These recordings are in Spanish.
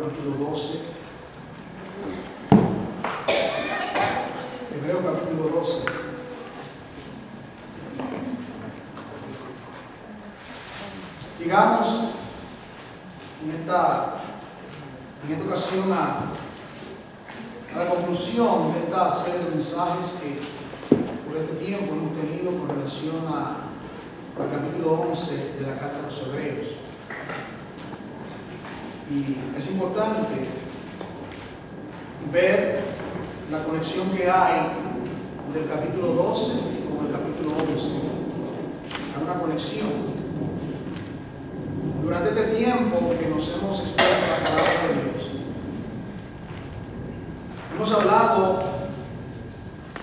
capítulo 12. Hebreos capítulo 12. Llegamos en esta ocasión a la conclusión de esta serie de mensajes que por este tiempo hemos tenido con relación al capítulo 11 de la carta a los Hebreos. Y es importante ver la conexión que hay del capítulo 12 con el capítulo 11. Hay una conexión. Durante este tiempo que nos hemos expuesto a la palabra de Dios, hemos hablado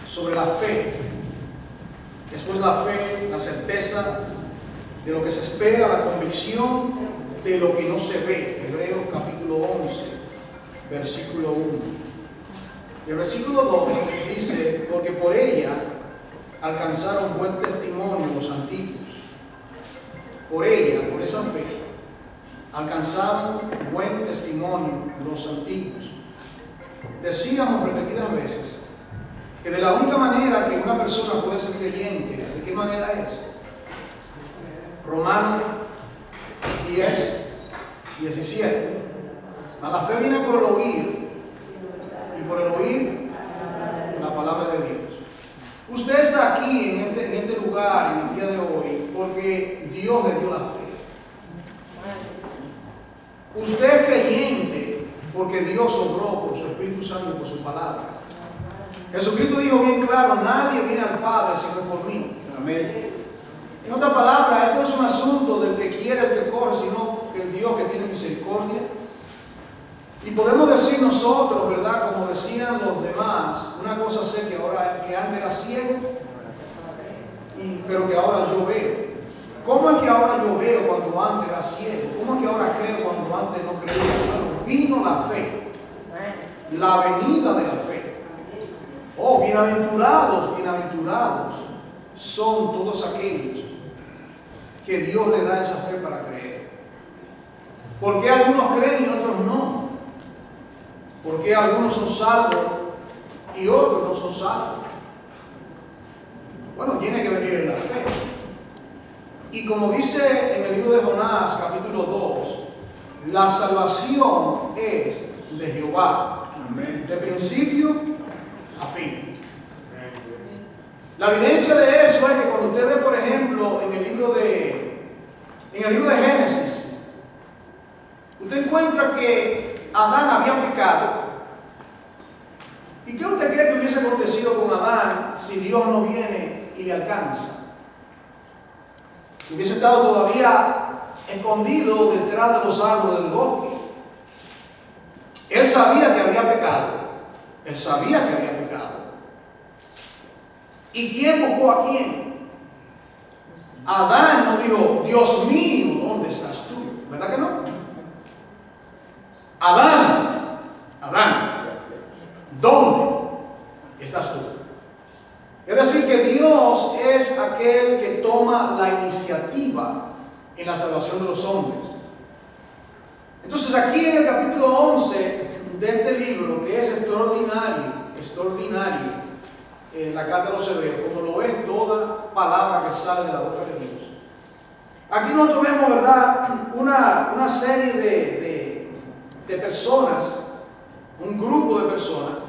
sobre la fe. Después la fe, la certeza de lo que se espera, la convicción de lo que no se ve. Hebreos capítulo 11, versículo 1. Y el versículo 2 dice: porque por ella alcanzaron buen testimonio los antiguos. Por ella, por esa fe, alcanzaron buen testimonio los antiguos. Decíamos repetidas veces que de la única manera que una persona puede ser creyente, ¿de qué manera es? Romanos 10, 17. La fe viene por el oír, y por el oír la palabra de Dios. Usted está aquí en este lugar en el día de hoy porque Dios le dio la fe. Usted es creyente porque Dios obró por su Espíritu Santo y por su palabra. Jesucristo dijo bien claro: nadie viene al Padre sino por mí. Amén. En otras palabras, esto no es un asunto del que quiere, el que corre, sino que el Dios que tiene misericordia. Y podemos decir nosotros, ¿verdad? Como decían los demás, una cosa sé que antes era ciego, pero que ahora yo veo. ¿Cómo es que ahora yo veo cuando antes era ciego? ¿Cómo es que ahora creo cuando antes no creía? Bueno, vino la fe, la venida de la fe. Oh, bienaventurados, bienaventurados son todos aquellos que Dios le da esa fe para creer. ¿Por qué algunos creen y otros no? ¿Por qué algunos son salvos y otros no son salvos? Bueno, tiene que venir en la fe. Y como dice en el libro de Jonás, capítulo 2, la salvación es de Jehová, de principio a fin. La evidencia de eso es que cuando usted ve, por ejemplo, en el libro de Génesis, usted encuentra que Adán había pecado. ¿Y qué usted cree que hubiese acontecido con Adán si Dios no viene y le alcanza? Hubiese estado todavía escondido detrás de los árboles del bosque. Él sabía que había pecado. Él sabía que había pecado. ¿Y quién buscó a quién? Adán no dijo: Dios mío, ¿dónde estás tú? ¿Verdad que no? Adán, ¿dónde estás tú? Es decir, que Dios es aquel que toma la iniciativa en la salvación de los hombres. Entonces aquí en el capítulo 11 de este libro, que es extraordinario, la carta de los Hebreos, como lo es toda palabra que sale de la boca de Dios. Aquí nosotros vemos, ¿verdad?, una serie de personas, un grupo de personas,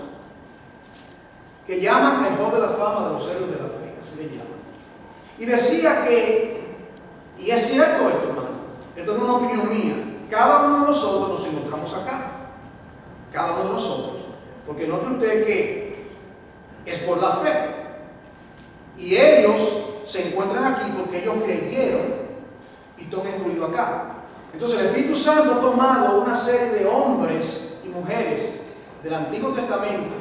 que llaman el Hall de la Fama de los Héroes de la Fe, así le llaman. Y decía que, y es cierto esto, hermano, esto no es una opinión mía, cada uno de nosotros nos encontramos acá, cada uno de nosotros, porque note usted que es por la fe, y ellos se encuentran aquí porque ellos creyeron y están incluidos acá. Entonces el Espíritu Santo ha tomado una serie de hombres y mujeres del Antiguo Testamento,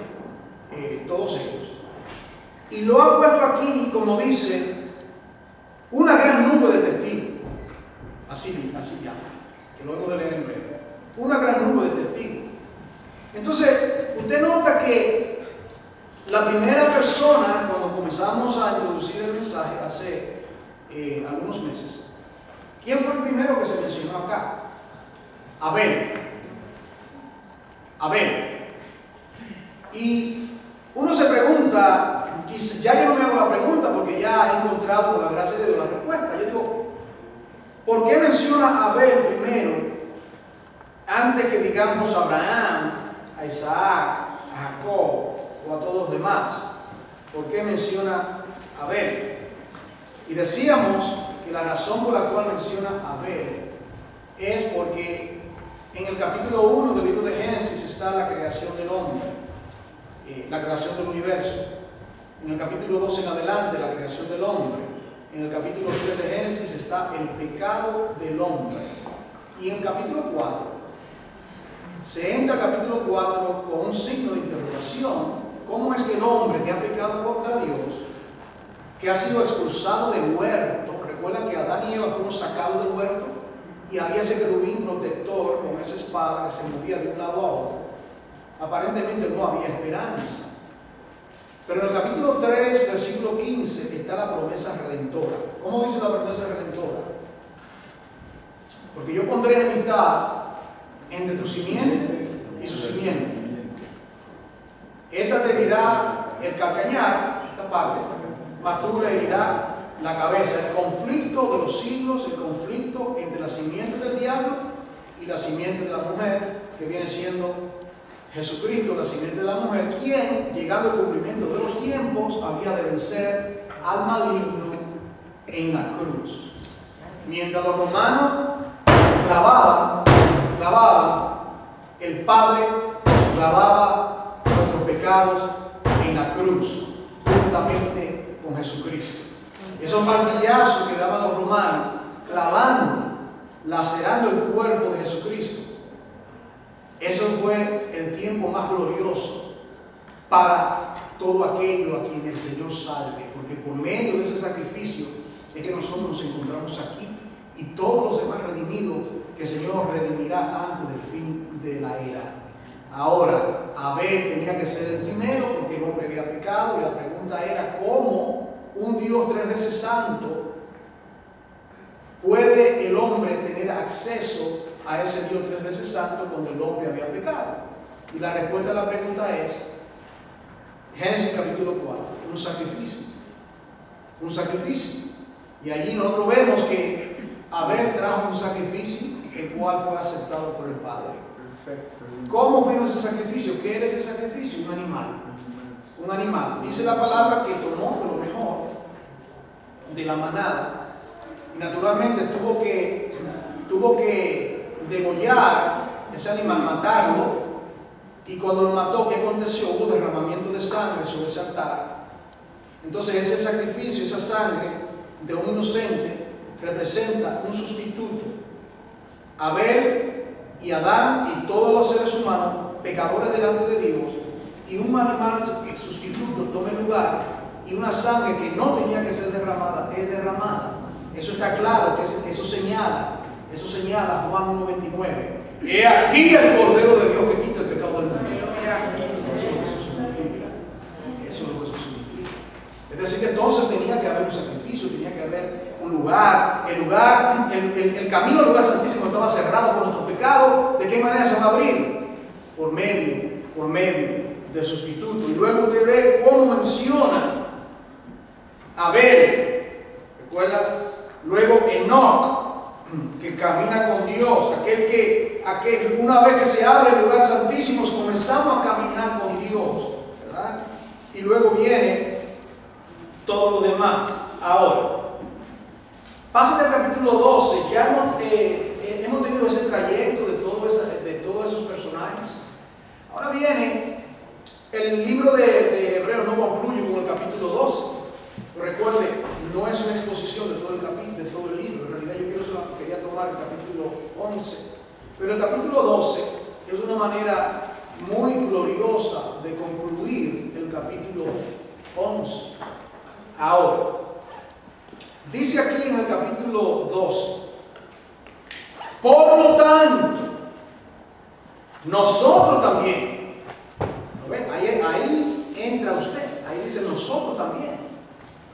todos ellos, y lo ha puesto aquí, como dice, una gran nube de testigos, así llama, que lo hemos de leer en breve, una gran nube de testigos. Entonces usted nota que la primera persona, cuando comenzamos a introducir el mensaje hace algunos meses, ¿quién fue el primero que se mencionó acá? Abel. Abel. Y uno se pregunta, ya yo no me hago la pregunta porque ya he encontrado con la gracia de Dios la respuesta. Yo digo, ¿por qué menciona a Abel primero antes que digamos a Abraham, a Isaac, a Jacob o a todos los demás? ¿Por qué menciona a Abel? Y decíamos que la razón por la cual menciona a Abel es porque en el capítulo 1 del libro de Génesis está la creación del hombre, la creación del universo. En el capítulo 2 en adelante, la creación del hombre. En el capítulo 3 de Génesis está el pecado del hombre. Y en el capítulo 4 se entra al capítulo 4 con un signo de interrogación. ¿Cómo es que el hombre que ha pecado contra Dios, que ha sido expulsado del huerto, recuerdan que Adán y Eva fueron sacados del huerto y había ese querubín protector con esa espada que se movía de un lado a otro? Aparentemente no había esperanza. Pero en el capítulo 3, versículo 15, está la promesa redentora. ¿Cómo dice la promesa redentora? Porque yo pondré enemistad entre tu simiente y su simiente. Esta te herirá el calcañar, esta parte, mas tú le herirás la cabeza. El conflicto de los siglos, el conflicto entre la simiente del diablo y la simiente de la mujer, que viene siendo Jesucristo, la simiente de la mujer, quien, llegando al cumplimiento de los tiempos, había de vencer al maligno en la cruz. Mientras los romanos clavaban, el Padre clavaba nuestros pecados en la cruz, juntamente con Jesucristo. Esos martillazos que daban los romanos, clavando, lacerando el cuerpo de Jesucristo, eso fue el tiempo más glorioso para todo aquello a quien el Señor salve, porque por medio de ese sacrificio es que nosotros nos encontramos aquí y todos los demás redimidos que el Señor redimirá antes del fin de la era. Ahora, Abel tenía que ser el primero porque el hombre había pecado, y la pregunta era cómo un Dios 3 veces santo puede el hombre tener acceso a ese Dios 3 veces santo cuando el hombre había pecado. Y la respuesta a la pregunta es Génesis capítulo 4, un sacrificio. Un sacrificio. Y allí nosotros vemos que Abel trajo un sacrificio, el cual fue aceptado por el Padre. ¿Cómo vino ese sacrificio? ¿Qué era ese sacrificio? Un animal. Un animal. Dice la palabra que tomó de lo mejor de la manada. Y naturalmente tuvo que degollar ese animal, matarlo. Y cuando lo mató, ¿qué aconteció? Hubo derramamiento de sangre sobre ese altar. Entonces ese sacrificio, esa sangre de un inocente, representa un sustituto. Abel y Adán y todos los seres humanos, pecadores delante de Dios, y un animal sustituto toma el lugar, y una sangre que no tenía que ser derramada es derramada. Eso está claro, que eso señala Juan 1:29. He aquí el Cordero de Dios que quita el pecado del mundo. Eso es lo que eso significa. Eso es lo que eso significa. Es decir, que entonces tenía que haber un sacrificio, tenía que haber un lugar. El camino al lugar santísimo estaba cerrado por nuestros pecados. ¿De qué manera se va a abrir? Por medio del sustituto. Y luego usted ve cómo menciona a Abel. ¿Recuerda? Luego Enoc, que camina con Dios, aquel una vez que se abre el lugar santísimo, comenzamos a caminar con Dios, ¿verdad? Y luego viene todo lo demás. Ahora, pasa del capítulo 12, ya hemos tenido ese trayecto de todos esos personajes. Ahora viene el libro de Hebreos, no concluye con el capítulo 12. Recuerde, no es una exposición de todo el capítulo, de todo el libro. En realidad yo quería tomar el capítulo 11. Pero el capítulo 12 es una manera muy gloriosa de concluir el capítulo 11. Ahora, dice aquí en el capítulo 12, por lo tanto, nosotros también, ¿lo ven? Ahí entra usted, ahí dice nosotros también.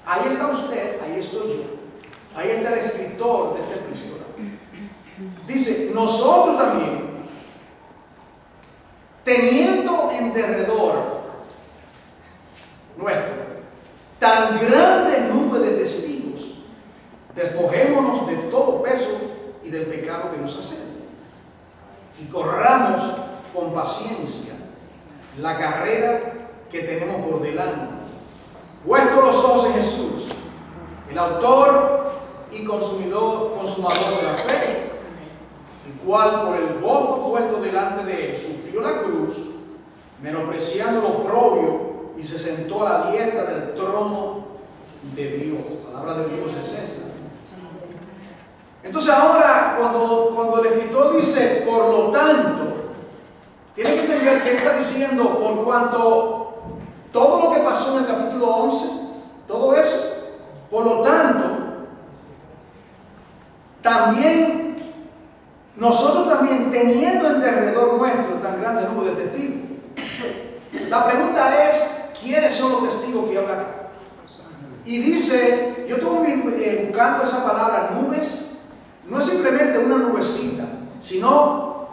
Ahí está usted, ahí estoy yo. Ahí está el escritor de esta epístola. Dice, nosotros también, teniendo en derredor nuestro tan grande nube de testigos, despojémonos de todo peso y del pecado que nos asedia, y corramos con paciencia la carrera que tenemos por delante, puestos los ojos en Jesús, el autor y consumador de la fe, el cual por el gozo puesto delante de él sufrió la cruz, menospreciando lo oprobio, y se sentó a la diestra del trono de Dios. La palabra de Dios es esta. Entonces ahora, cuando el escritor dice, por lo tanto, tiene que entender que está diciendo, por cuanto todo lo que pasó en el capítulo 11, todo eso, por lo tanto, también, nosotros también, teniendo en derredor nuestro tan grande número de testigos. La pregunta es, ¿quiénes son los testigos que hablan acá? Y dice, yo estuve buscando esa palabra, nubes, no es simplemente una nubecita, sino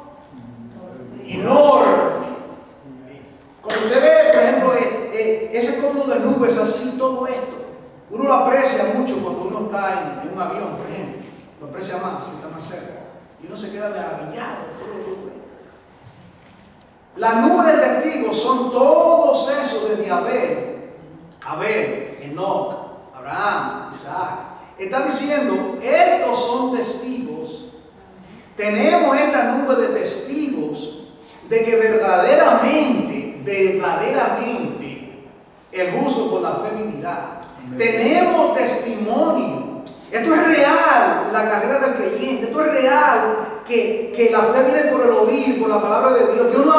enorme. Cuando usted ve, por ejemplo, ese cúmulo de nubes así, todo esto, uno lo aprecia mucho cuando uno está en un avión, por ejemplo, lo aprecia más, si está más cerca, y uno se queda maravillado de todo lo que ve. La nube de testigos son todos esos desde Abel, Enoc, Abraham, Isaac. Está diciendo, estos son testigos. Tenemos esta nube de testigos de que verdaderamente, el justo por la fe vivirá. Tenemos testimonio. Esto es real, la carrera del creyente. Esto es real, que la fe viene por el oír, por la palabra de Dios. Dios no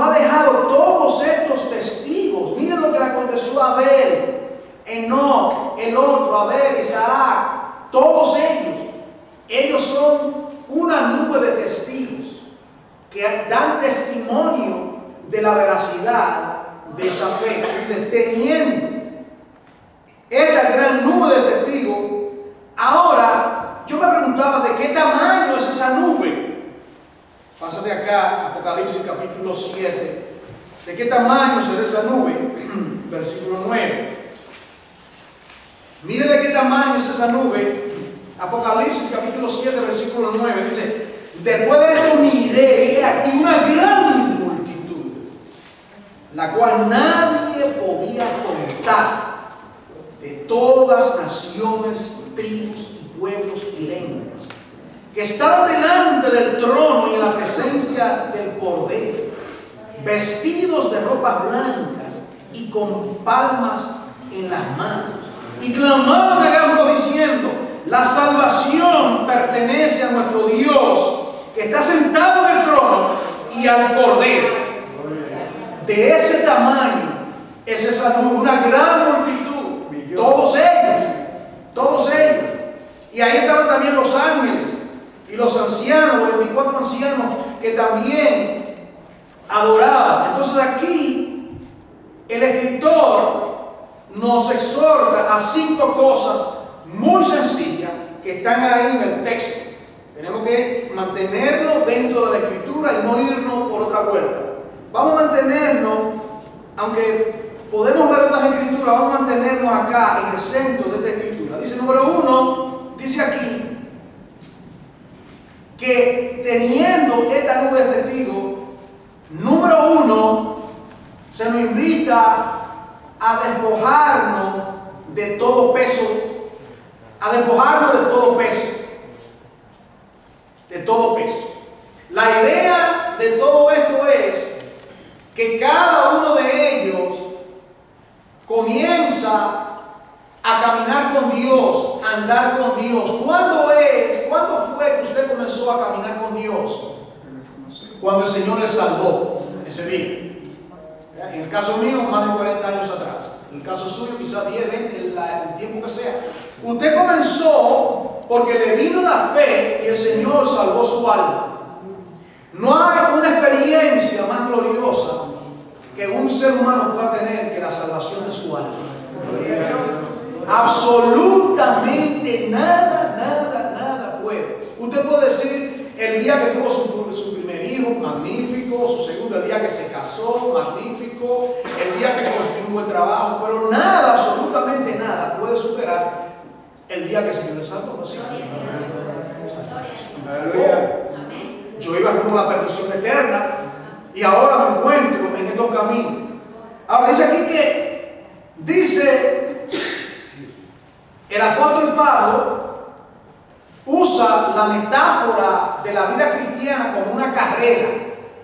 ha dejado todos estos testigos. Miren lo que le aconteció a Abel, Enoc, el otro, Abel, Isaac, todos ellos son una nube de testigos que dan testimonio de la veracidad de esa fe. Dice, teniendo esta gran nube de testigos. Ahora, yo me preguntaba, ¿de qué tamaño es esa nube? Pásate acá, Apocalipsis capítulo 7. ¿De qué tamaño será esa nube? Versículo 9. Mire de qué tamaño es esa nube. Apocalipsis capítulo 7, versículo 9. Dice, después de esto miré, he aquí una gran multitud, la cual nadie podía contar, de todas naciones, tribus y pueblos y lenguas, que estaban delante del trono y en la presencia del Cordero, vestidos de ropas blancas y con palmas en las manos, y clamaban a gran voz diciendo, la salvación pertenece a nuestro Dios, que está sentado en el trono, y al Cordero. De ese tamaño es esa nube, una gran multitud. Todos ellos. Y ahí estaban también los ángeles y los ancianos, los 24 ancianos que también adoraban. Entonces aquí el escritor nos exhorta a 5 cosas muy sencillas que están ahí en el texto. Tenemos que mantenernos dentro de la escritura y no irnos por otra vuelta. Vamos a mantenernos, aunque podemos ver otras escrituras, vamos a mantenernos acá en el centro de esta escritura. Dice número 1, dice aquí, que teniendo esta nube de testigos, número 1, se nos invita a despojarnos de todo peso, de todo peso. La idea de todo esto es que cada uno de ellos comienza a caminar con Dios, a andar con Dios. ¿Cuándo fue que usted comenzó a caminar con Dios? Cuando el Señor le salvó ese día. En el caso mío, más de 40 años atrás. En el caso suyo, quizás 10, 20, el tiempo que sea. Usted comenzó porque le vino la fe y el Señor salvó su alma. No hay una experiencia más gloriosa que un ser humano pueda tener que la salvación de su alma. Absolutamente nada puede. Usted puede decir el día que tuvo su primer hijo, hijo, magnífico. Su segundo, el día que se casó, magnífico. El día que consiguió un buen trabajo. Pero nada, absolutamente nada, puede superar el día que el Señor le salvó. ¿No? Yo iba rumbo a la perdición eterna y ahora me encuentro en estos caminos. Ahora dice aquí que dice el apóstol Pablo usa la metáfora de la vida cristiana como una carrera.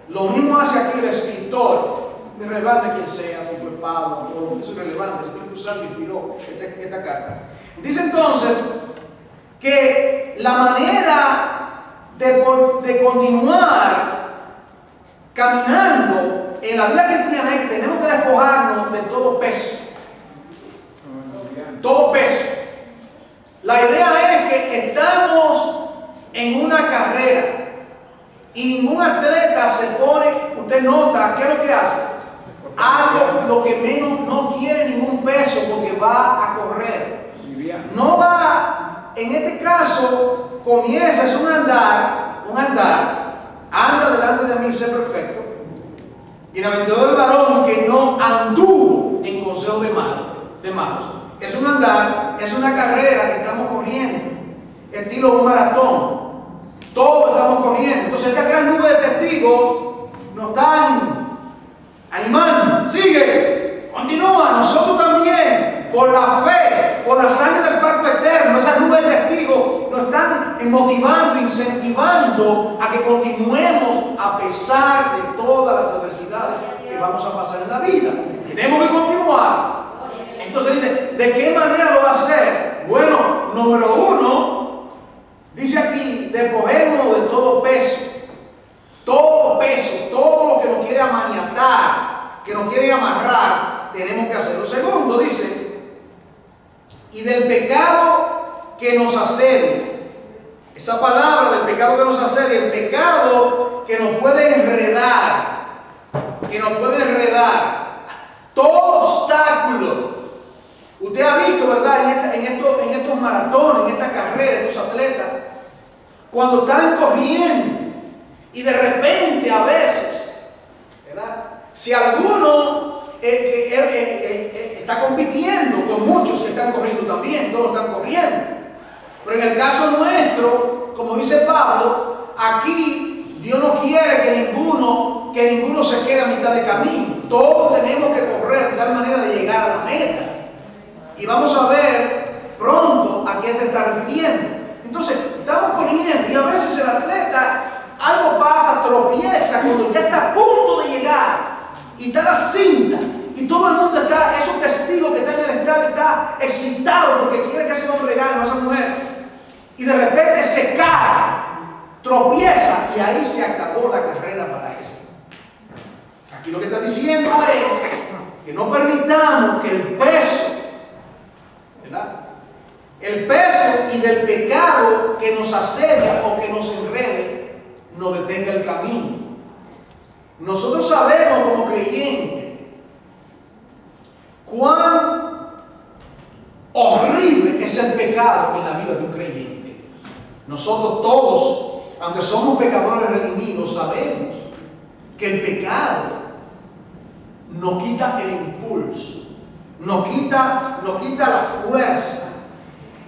Lo mismo hace aquí el escritor, irrelevante quien sea, si fue Pablo, es irrelevante, el Espíritu Santo inspiró esta carta. Dice entonces que la manera de continuar caminando en la vida cristiana es que tenemos que despojarnos de todo peso. Todo peso. La idea es que estamos en una carrera y ningún atleta se pone, usted nota, ¿qué es lo que hace? Algo lo que menos no quiere ningún peso porque va a correr. No va, en este caso, comienza, es un andar, anda delante de mí, sé perfecto. Bienaventurado el varón que no anduvo en consejo de malos. Es un andar, es una carrera que estamos corriendo, estilo un maratón. Todos estamos corriendo. Entonces esta gran nube de testigos nos están animando. Sigue, continúa. Nosotros también, por la fe, por la sangre del pacto eterno, esas nubes de testigos nos están motivando, incentivando a que continuemos a pesar de todas las adversidades que vamos a pasar en la vida. Tenemos que continuar. Entonces dice, ¿de qué manera lo va a hacer? Bueno, número uno, dice aquí, despojémonos de todo peso, todo lo que nos quiere amaniatar, que nos quiere amarrar, tenemos que hacerlo. Segundo, dice, y del pecado que nos asedia. Esa palabra del pecado que nos asedia, el pecado que nos puede enredar, todo obstáculo. Usted ha visto, ¿verdad? En estos maratones, en estas carreras, estos atletas, cuando están corriendo y de repente a veces, ¿verdad? Si alguno está compitiendo con muchos que están corriendo también, todos están corriendo. Pero en el caso nuestro, como dice Pablo, aquí Dios no quiere que ninguno se quede a mitad de camino. Todos tenemos que correr de tal manera de llegar a la meta. Y vamos a ver pronto a qué se está refiriendo. Entonces, estamos corriendo y a veces el atleta algo pasa, tropieza cuando ya está a punto de llegar y está la cinta y todo el mundo está, esos testigos que están en el estadio está excitado porque quiere que ese hombre gane o esa mujer y de repente se cae, tropieza y ahí se acabó la carrera para ese. Aquí lo que está diciendo es que no permitamos que el peso, el peso y del pecado que nos asedia o que nos enrede nos detenga el camino. Nosotros sabemos como creyentes cuán horrible es el pecado en la vida de un creyente. Nosotros todos, aunque somos pecadores redimidos, sabemos que el pecado nos quita el impulso, nos quita la fuerza.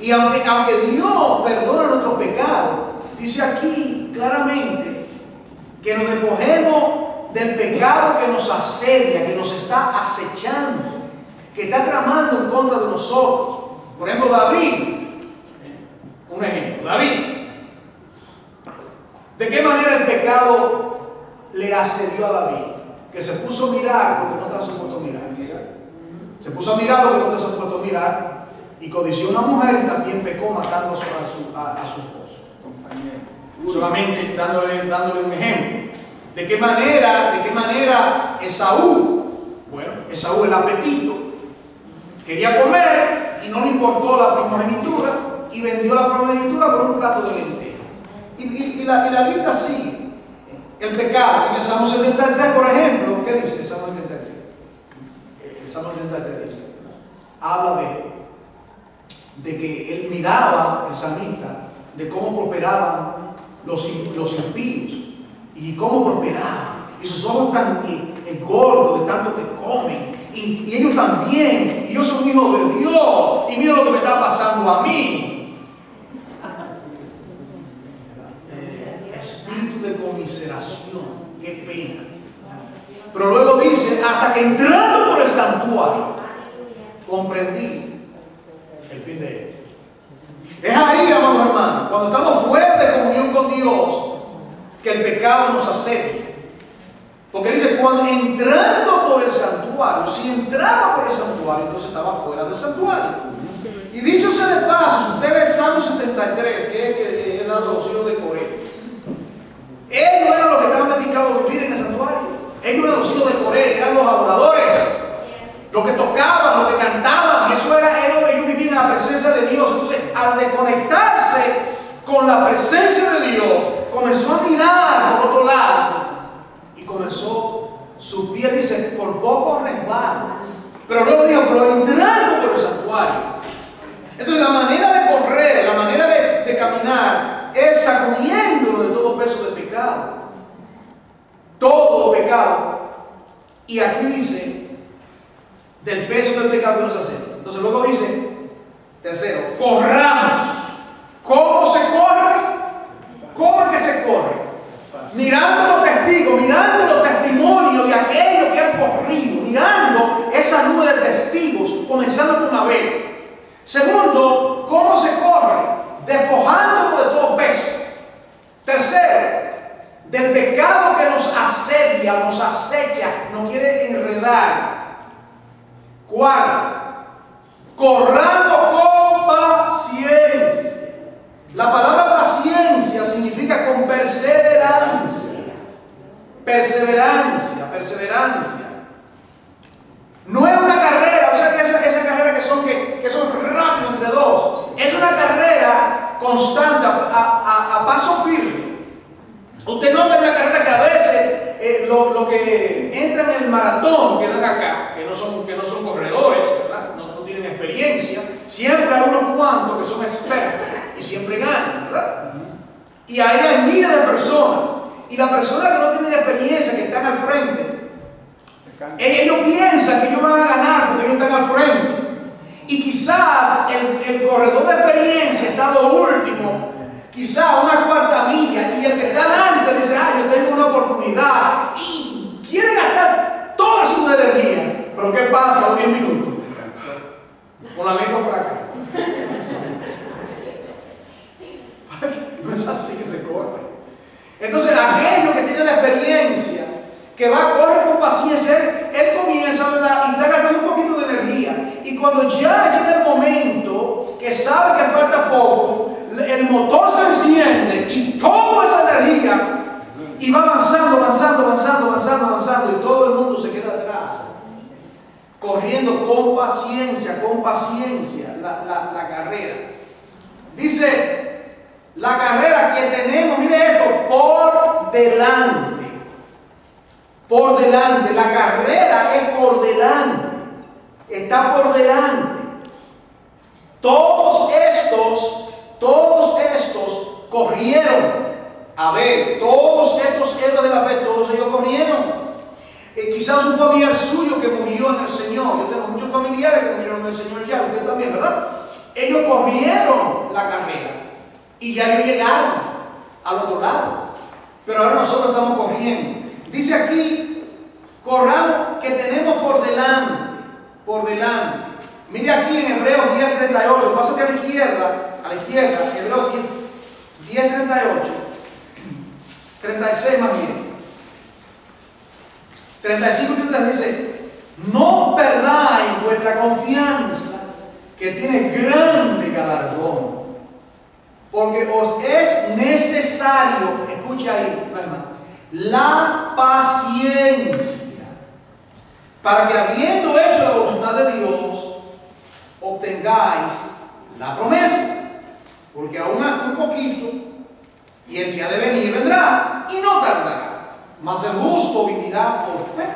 Y aunque Dios perdona nuestro pecado, dice aquí claramente que nos despojemos del pecado que nos asedia, que nos está acechando, que está tramando en contra de nosotros. Por ejemplo, David, un ejemplo, David, ¿de qué manera el pecado le asedió a David? Que se puso a mirar porque no estaba supuesto a mirar. Se puso a mirar lo que no estaba supuesto a mirar y codició a una mujer y también pecó matando a su esposo. Solamente dándole un ejemplo. ¿De qué manera Esaú? Bueno, Esaú, el apetito, quería comer y no le importó la primogenitura y vendió la primogenitura por un plato de lentejas. Y la lista sigue. El pecado, en el Salmo 73, por ejemplo, ¿qué dice el Salmo 73? El Salmo 73 dice, habla de que él miraba, el salmista, de cómo prosperaban los impíos. y cómo prosperaban, y sus ojos tan gordos de tanto que comen, y ellos también, y yo soy un hijo de Dios, y mira lo que me está pasando a mí. Espíritu de conmiseración, qué pena. Pero luego dice, hasta que entrando por el santuario, comprendí el fin de él. Es ahí, amados hermanos, cuando estamos fuera de comunión con Dios, que el pecado nos asedia. Porque dice, cuando entrando por el santuario, si entraba por el santuario, entonces estaba fuera del santuario. Y dicho sea de paso, si usted ve el Salmo 73, que es que he dado a los hijos de Coré, ellos eran los que estaban dedicados a vivir en el santuario. Ellos eran los hijos de Coré, eran los adoradores, los que tocaban, los que cantaban. Eso era, ellos vivían en la presencia de Dios. Entonces, al desconectarse con la presencia de Dios, comenzó a mirar por otro lado y comenzó, sus pies, dice, por poco resbalan. Pero luego dijo, pero entrando por el santuario. Entonces, la manera de correr, la manera de caminar, es sacudiéndolo de todo peso de pecado. Todo pecado. Y aquí dice, del peso del pecado que nos hace. Entonces luego dice, tercero, corramos. ¿Cómo se corre? ¿Cómo es que se corre? Mirando los testigos, mirando los testimonios de aquellos que han corrido, mirando esa nube de testigos, comenzando con Abel. Segundo, ¿cómo se corre? Despojándonos de todo peso. Tercero, del pecado que nos asedia, nos acecha, nos quiere enredar. Cuarto, corramos con paciencia. La palabra paciencia significa con perseverancia. Perseverancia, perseverancia. No es una carrera, o sea que esa carrera que son rápidos entre dos. Es una carrera constante, a paso firme. Usted nota en la carrera que a veces los que entran en el maratón quedan acá, que no son corredores, ¿verdad? No tienen experiencia. Siempre hay unos cuantos que son expertos y siempre ganan, ¿verdad? Y ahí hay miles de personas. Y las personas que no tienen experiencia, que están al frente, ellos piensan que ellos van a ganar porque ellos están al frente. Y quizás el corredor de experiencia está a lo último, quizás una cuarta milla, y el que está delante dice, yo tengo una oportunidad, y quiere gastar toda su energía. Pero ¿qué pasa? 10 minutos. Con la lengua por acá. No es así que se corre. Entonces, aquellos que tienen la experiencia, que corre con paciencia, él comienza, ¿verdad? Y está gastando un poquito de energía. Y cuando ya llega el momento que sabe que falta poco, el motor se enciende y toda esa energía y va avanzando, y todo el mundo se queda atrás, corriendo con paciencia la carrera. Dice, la carrera que tenemos, mire esto, por delante, la carrera es por delante, está por delante. Todos estos corrieron. A ver, todos estos héroes de la fe, todos ellos corrieron. Quizás un familiar suyo que murió en el Señor. Yo tengo muchos familiares que murieron en el Señor ya, usted también, ¿verdad? Ellos corrieron la carrera y ya ellos llegaron al otro lado. Pero ahora nosotros estamos corriendo. Dice aquí, corramos que tenemos por delante. Mire aquí en Hebreos 10:38, pásate a la izquierda, Hebreos 10:38, 36 más bien. 35 y 30 dice, no perdáis vuestra confianza, que tiene grande galardón, porque os es necesario, escucha ahí, la paciencia, para que habiendo hecho la voluntad de Dios, obtengáis la promesa. Porque aún un poquito, y el día de venir vendrá, y no tardará. Mas el justo vivirá por fe,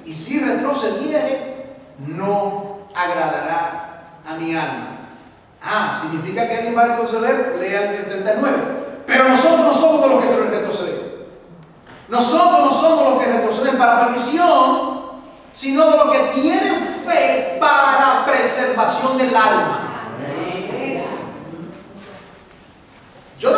y si retrocediere, no agradará a mi alma. Significa que alguien va a retroceder. Lea el 39. Pero nosotros no somos de los que retrocedemos. Nosotros no somos los que retroceden para perdición, sino de los que tienen fe para preservación del alma. Yo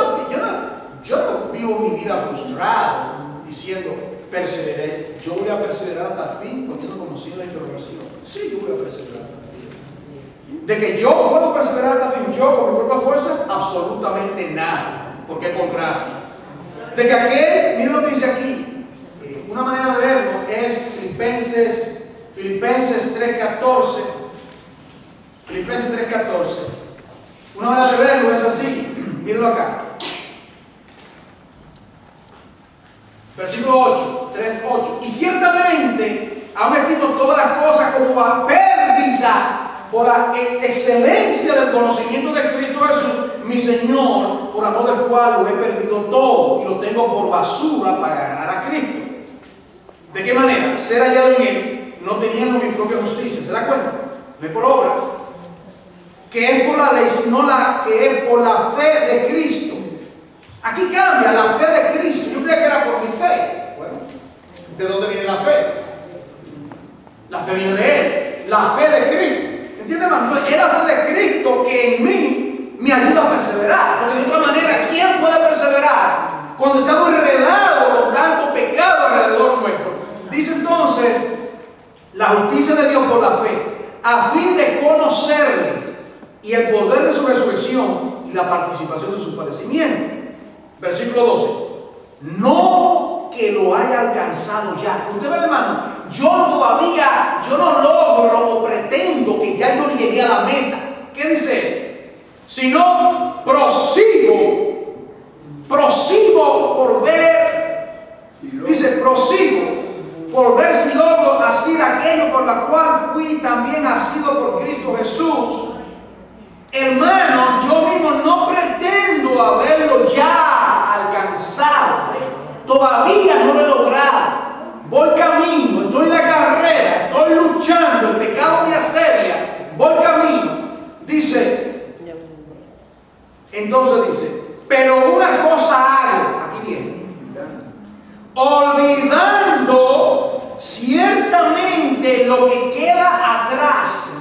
no vivo mi vida frustrado diciendo, perseveré. Yo voy a perseverar hasta el fin, poniendo como signo de interrogación. Sí, yo voy a perseverar hasta el fin. De que yo puedo perseverar hasta el fin, yo con mi propia fuerza, absolutamente nada, porque es por gracia. De que aquel, miren lo que dice aquí, una manera de verlo es Filipenses 3:14. Filipenses 3:14. Una manera de verlo es así. Mírenlo acá. Versículo 8, 3:8. Y ciertamente han estimado todas las cosas como a pérdida por la excelencia del conocimiento de Cristo Jesús, mi Señor, por amor del cual lo he perdido todo y lo tengo por basura para ganar a Cristo. ¿De qué manera? Ser hallado en Él, no teniendo mi propia justicia. ¿Se da cuenta? No es por obra, que es por la ley, sino que es por la fe de Cristo. Aquí cambia la fe de Cristo. Yo creía que era por mi fe. Bueno, ¿de dónde viene la fe? La fe viene de Él. La fe de Cristo. ¿Entienden, hermano? Es la fe de Cristo que en mí me ayuda a perseverar. Porque de otra manera, ¿quién puede perseverar cuando estamos enredados con tanto pecado alrededor nuestro? Dice entonces, la justicia de Dios por la fe, a fin de conocerle y el poder de su resurrección y la participación de su padecimiento. Versículo 12. No que lo haya alcanzado ya. Usted ve, hermano, yo no logro o pretendo que ya yo llegué a la meta. ¿Qué dice? Sino prosigo por ver. Dice, prosigo por ver si logro hacer aquello por la cual fui también asido por Cristo Jesús. Hermano, yo mismo no pretendo haberlo ya alcanzado. Todavía no lo he logrado. Voy camino, estoy en la carrera, estoy luchando, el pecado me asedia, voy camino. Dice, entonces dice, pero una cosa hago, aquí viene, olvidando ciertamente lo que queda atrás.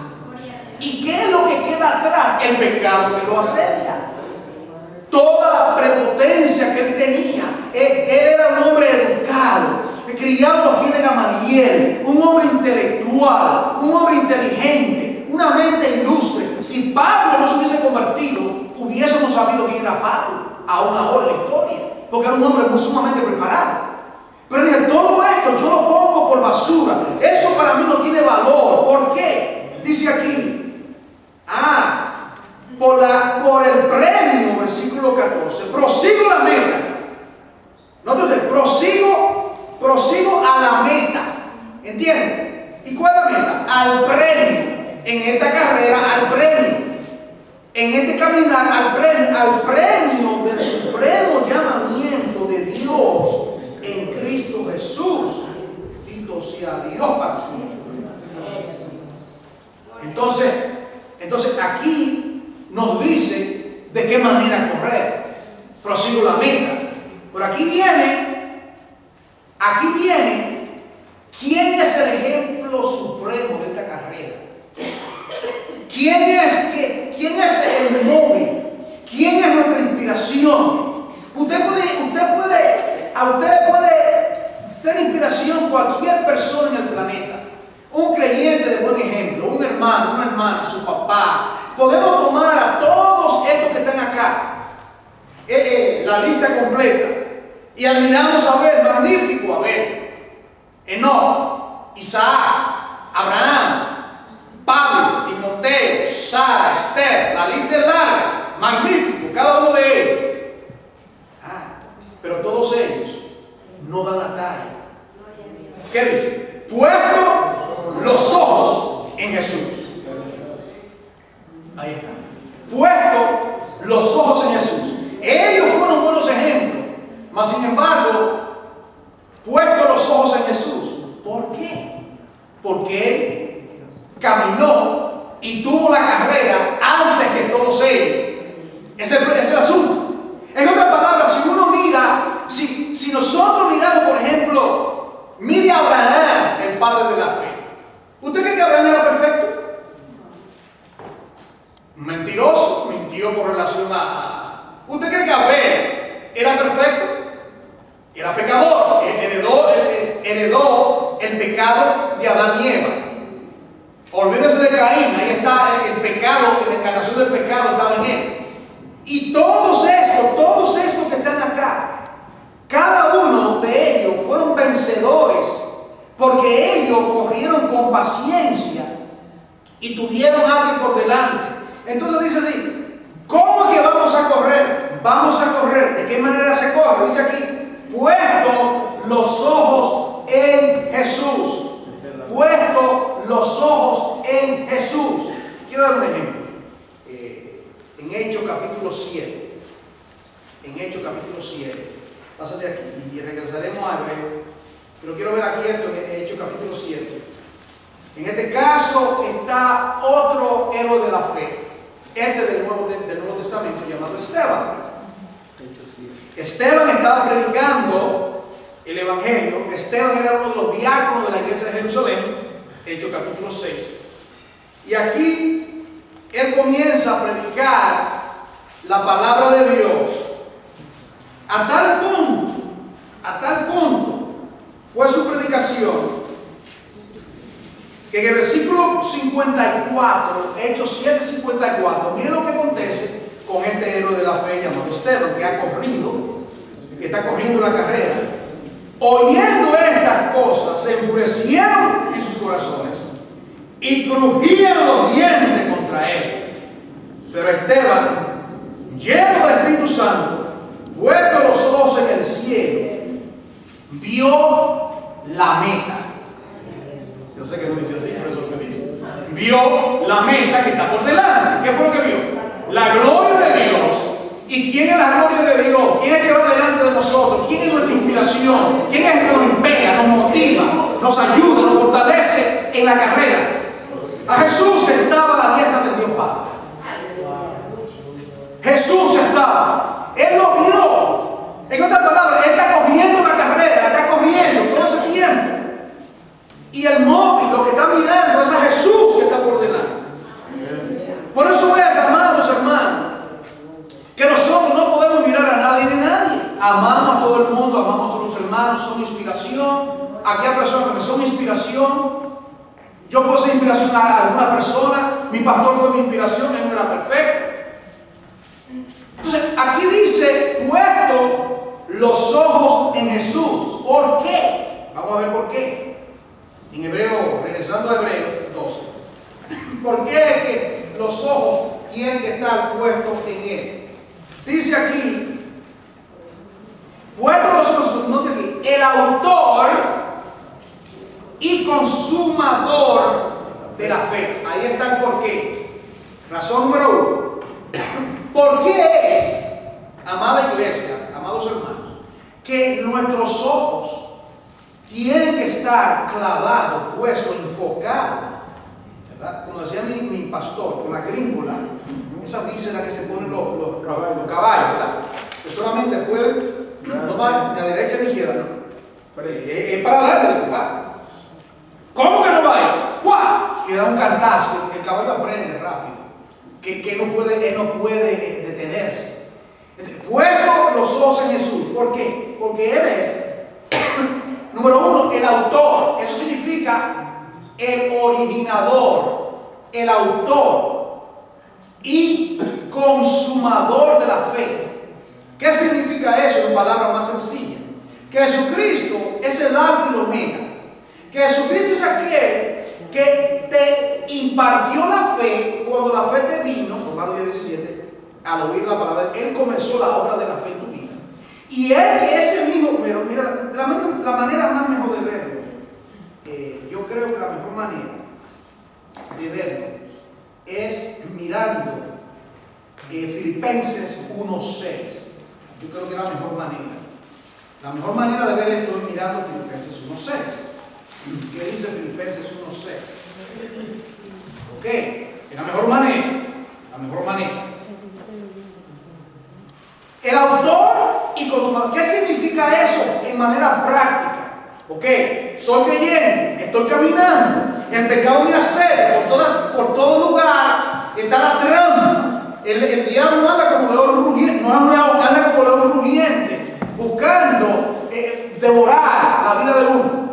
¿Y qué es lo que queda atrás? El pecado que lo asedia. Toda la prepotencia que él tenía. Él era un hombre educado, criado a los pies de Gamaliel, un hombre intelectual, un hombre inteligente, una mente ilustre. Si Pablo no se hubiese convertido, hubiésemos sabido quién era Pablo, aún ahora en la historia, porque era un hombre muy sumamente preparado. Pero dije, todo esto yo lo pongo por basura. Eso para mí no tiene valor. ¿Por qué? Dice aquí, por el premio, versículo 14, prosigo la meta. Note usted, prosigo a la meta. ¿Entienden? ¿Y cuál es la meta? Al premio. En esta carrera, al premio. En este caminar, al premio del supremo llamamiento de Dios en Cristo Jesús. Bendito sea Dios para siempre. Entonces aquí nos dice de qué manera correr. Prosigo la meta. Pero aquí viene, ¿quién es el ejemplo supremo de esta carrera? ¿Quién es el móvil? ¿Quién es nuestra inspiración? A usted le puede ser inspiración cualquier persona en el planeta. Un creyente de buen ejemplo, un hermano, una hermana, su papá. Podemos tomar a todos estos que están acá, la lista completa, y admiramos a ver, magnífico a ver, Enoc, Isaac, Abraham, Pablo, Timoteo, Sara, Esther, la lista es larga, magnífico, cada uno de ellos. Pero todos ellos no dan la talla. ¿Qué dice? Puesto los ojos en Jesús. Ahí está. Puesto los ojos en Jesús. Ellos fueron buenos ejemplos, mas sin embargo, puesto los ojos en Jesús. ¿Por qué? Porque Él caminó y tuvo la carrera antes que todos ellos. Ese es el asunto. En otras palabras, si uno mira, si nosotros miramos, por Mire a Abraham, el padre de la fe. ¿Usted cree que Abraham era perfecto? Mentiroso, mintió con relación a... ¿Usted cree que Abel era perfecto? Era pecador, heredó el pecado de Adán y Eva. Olvídese de Caín, ahí está el pecado, la encarnación del pecado estaba en él. Y todos estos que están acá, cada uno de ellos fueron vencedores porque ellos corrieron con paciencia y tuvieron a alguien por delante. Entonces dice así, ¿cómo que vamos a correr? Vamos a correr. ¿De qué manera se corre? Dice aquí, puesto los ojos en Jesús. Puesto los ojos en Jesús. Quiero dar un ejemplo. En Hechos capítulo 7. En Hechos capítulo 7. Pásate aquí y regresaremos a Hebreo. Pero quiero ver aquí esto en Hechos capítulo 7. En este caso está otro héroe de la fe. Este del Nuevo Testamento llamado Esteban. Esteban estaba predicando el Evangelio. Esteban era uno de los diáconos de la iglesia de Jerusalén, Hechos capítulo 6. Y aquí él comienza a predicar la palabra de Dios. A tal punto fue su predicación que en el versículo 54, Hechos 7:54, miren lo que acontece con este héroe de la fe llamado Esteban, que está corriendo la carrera. Oyendo estas cosas, se enfurecieron en sus corazones y crujían los dientes contra él. Pero Esteban, lleno del Espíritu Santo, puesto los ojos en el cielo, vio la meta. Yo sé que no dice así, pero eso es lo que dice. Vio la meta que está por delante. ¿Qué fue lo que vio? La gloria de Dios. ¿Y quién es la gloria de Dios? ¿Quién es que va delante de nosotros? ¿Quién es nuestra inspiración? ¿Quién es el que nos impela, nos motiva, nos ayuda, nos fortalece en la carrera? A Jesús, que estaba a la diestra del Dios Padre. Jesús estaba. Él lo vio. En otras palabras, él está corriendo la carrera, está corriendo todo ese tiempo. Y el móvil, lo que está mirando es a Jesús que está por delante. Por eso es, amados hermanos, que nosotros no podemos mirar a nadie ni nadie. Amamos a todo el mundo, amamos a los hermanos, son inspiración. Aquí hay personas que me son inspiración. Yo puedo ser inspiración a alguna persona. Mi pastor fue mi inspiración, él no era perfecto. Entonces, aquí dice, puesto los ojos en Jesús. ¿Por qué? Vamos a ver por qué. En Hebreo, regresando a Hebreo 12. ¿Por qué es que los ojos tienen que estar puestos en Él? Dice aquí, puestos los ojos, note aquí, el autor y consumador de la fe. Ahí está el por qué. Razón número 1. ¿Por qué es, amada iglesia, amados hermanos, que nuestros ojos tienen que estar clavados, puestos, enfocados, ¿verdad? Como decía mi pastor, con la grímbula, esa víscera que se ponen los caballos, ¿verdad? Que solamente pueden tomar ni a derecha ni a izquierda, ¿no? Pero es para adelante de ocupar. ¿Cómo que no va a ir? ¡Pua! Y da un cantazo, el caballo aprende rápido, que él no puede detenerse. Puesto los ojos en Jesús. ¿Por qué? Porque Él es, número 1, el autor. Eso significa el originador, el autor y consumador de la fe. ¿Qué significa eso en palabras más sencillas? Que Jesucristo es el alfa y el omega. Que Jesucristo es aquel que te impartió la fe cuando la fe te vino, Romanos 10:17, al oír la palabra, Él comenzó la obra de la fe en tu vida. Y Él que ese mismo, mira, la manera más mejor de verlo, yo creo que la mejor manera de verlo es mirando Filipenses 1:6. Yo creo que es la mejor manera. La mejor manera de ver esto es mirando Filipenses 1:6. ¿Qué dice Filipenses 1:6? Ok, es la mejor manera. La mejor manera. El autor y consumador. ¿Qué significa eso en manera práctica? Ok, soy creyente, estoy caminando, el pecado me asedia, por todo lugar está la trampa. El diablo anda como león rugiente, anda como león rugiente, buscando devorar la vida de uno.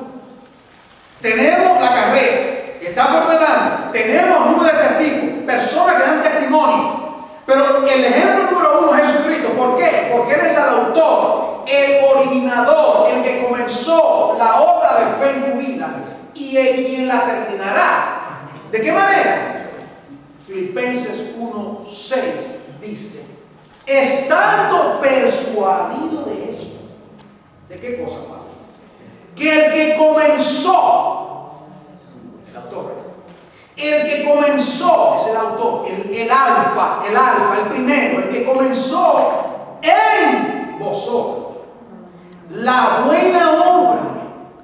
Tenemos la carrera que está por delante, tenemos número de testigos, personas que dan testimonio. Pero el ejemplo número uno es Jesucristo. ¿Por qué? Porque Él es el autor, el originador, el que comenzó la obra de fe en tu vida y el quien la terminará. ¿De qué manera? Filipenses 1:6 dice: estando persuadido de eso. ¿De qué cosa, Pablo? Que el que comenzó, el autor, el que comenzó, es el autor, el alfa, el primero, el que comenzó en vosotros la buena obra.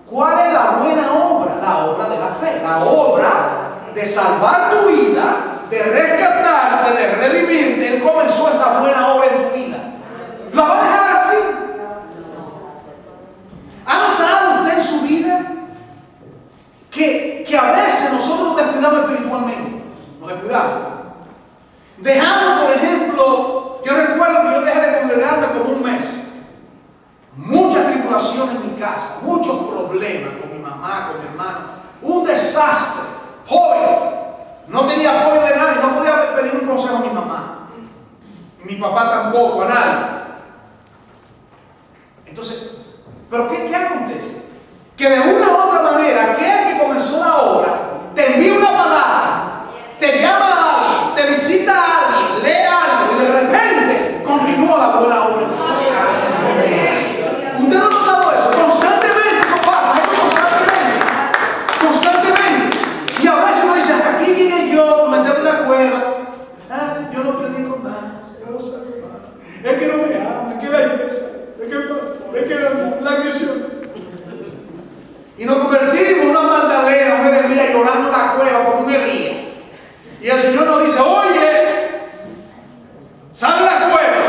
¿Cuál es la buena obra? La obra de la fe, la obra de salvar tu vida, de rescatarte, de redimirte. Él comenzó esa buena obra en tu vida. ¿La va a dejar así? ¿Ha notado usted en su vida que a veces nosotros nos descuidamos espiritualmente? Nos descuidamos. Dejamos, por ejemplo, yo recuerdo que yo dejé de congregarme como un mes. Muchas tribulaciones en mi casa, muchos problemas con mi mamá, con mi hermano. Un desastre. Joven, no tenía apoyo de nadie, no podía pedir un consejo a mi mamá. Mi papá tampoco, a nadie. Entonces, ¿pero qué acontece? Que de una u otra manera, aquel que comenzó la obra te envía una palabra, te llama a alguien, te visita a alguien, lee algo y de repente continúa la buena obra. ¿Usted no ha notado eso? Constantemente eso pasa, constantemente. Y a veces uno dice: hasta aquí llegué yo, me meterme en la cueva. Yo no predico más, yo no salgo más. Es que no me amo, es que la iglesia, es que la misión. Y nos convertimos en una Magdalena, una Jeremías llorando en la cueva como un Elías. Y el Señor nos dice: oye, sal de la cueva,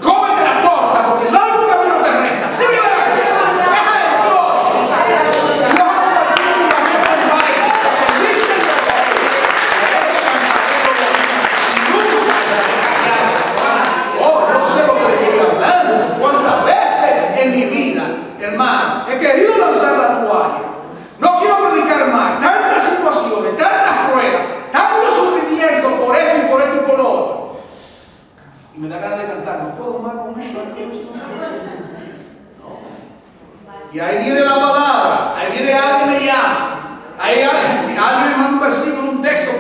cómete la torta, porque el largo camino te resta. Sigue adelante, deja el todo. Dios ha compartido una meta en Padre, que se viste en la cabeza. Oh, no sé lo que le estoy hablando. ¿Cuántas veces en mi vida, hermano, he querido lanzar la toalla? No quiero predicar más. Tantas situaciones, tantas pruebas, tanto sufrimiento por esto y por esto y por lo otro. Y me da ganas de cantar: no puedo más con esto. No. Y ahí viene la palabra, ahí viene alguien me llama, ahí alguien me manda un versículo, un texto,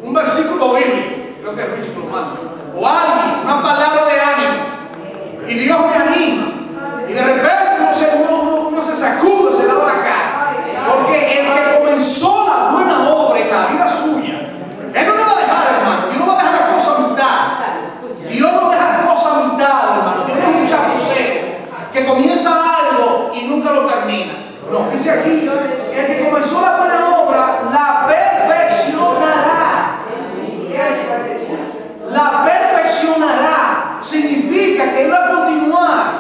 un versículo bíblico, creo que es Richie lo manda, o alguien, una palabra de ánimo, y Dios me anima, y de repente uno se sacude, se lava la cara, porque el que comenzó la buena obra en la vida suya, Él no me va a dejar, hermano. Dios no va a dejar la cosa a mitad. Dios no deja la cosa a mitad, hermano. Dios no es un chapucero que comienza algo y nunca lo termina. No, dice aquí: el que comenzó la buena obra la perfeccionará. La perfeccionará. Significa que Él va a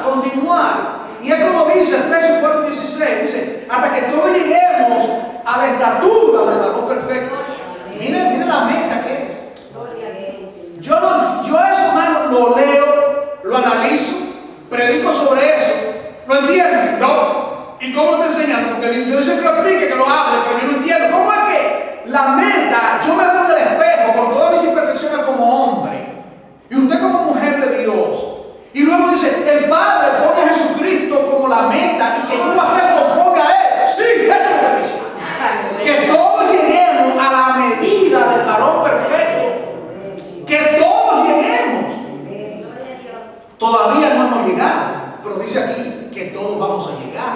continuar. Y es como dice Efesios 4:16, dice: hasta que todos lleguemos a la estatura del varón perfecto. Miren la meta que es. Yo eso, hermano, lo leo, lo analizo, predico sobre eso. ¿Lo entienden? No. ¿Y cómo te enseñan? Porque Dios dice que lo explique, que lo hable, pero yo no entiendo. ¿Cómo es que la meta, yo me veo en el espejo con todas mis imperfecciones como hombre, y usted como mujer de Dios? Y luego dice: el Padre pone a Jesucristo como la meta y que yo voy a ser conforme a Él. Sí, eso es lo que dice. Que todos lleguemos a la medida del varón perfecto. Que todos lleguemos. Todavía no hemos llegado, pero dice aquí que todos vamos a llegar.